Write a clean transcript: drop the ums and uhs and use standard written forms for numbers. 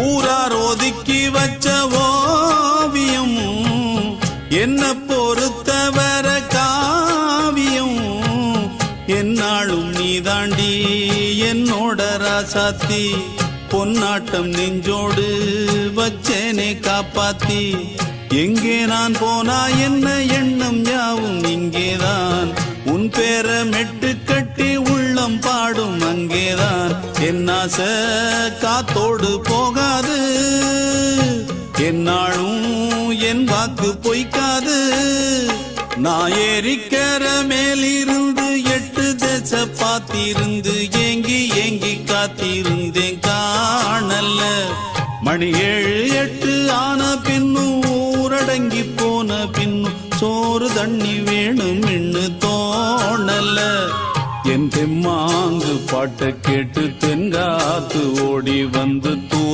ஊரார் ஒதுக்கி வச்ச ஓவியம் என்ன பொறுத்தவர காவியம் என்னாலும் நீதாண்டி என்னோட ராசாத்தி பொன்னாட்டம் நெஞ்சோடு வச்சேனே காப்பாத்தி எங்கே நான் போனா என்ன எண்ணம் யாவும் இங்கேதான் உன் பேர மெட்டு கட்டி உள்ளம் பாடும் அங்கேதான் என் ஆசை காத்தோடு போகாது என்னாலும் என் வாக்கு பொய்க்காது நான் ஏறிக்கிற மேலிருந்து 8 தேச பாத்திருந்து ஏங்கி ஏங்கி காத்திருந்தேன் காணல்ல மணி 7 8 ஆன பின்னும் ஊரடங்கி போன பின்னும் சோறு தண்ணி வேணும் இன்னு தோணல என் தெம்மாங்கு பாட்டை கேட்டு தென்காத்து ஓடி வந்து தூத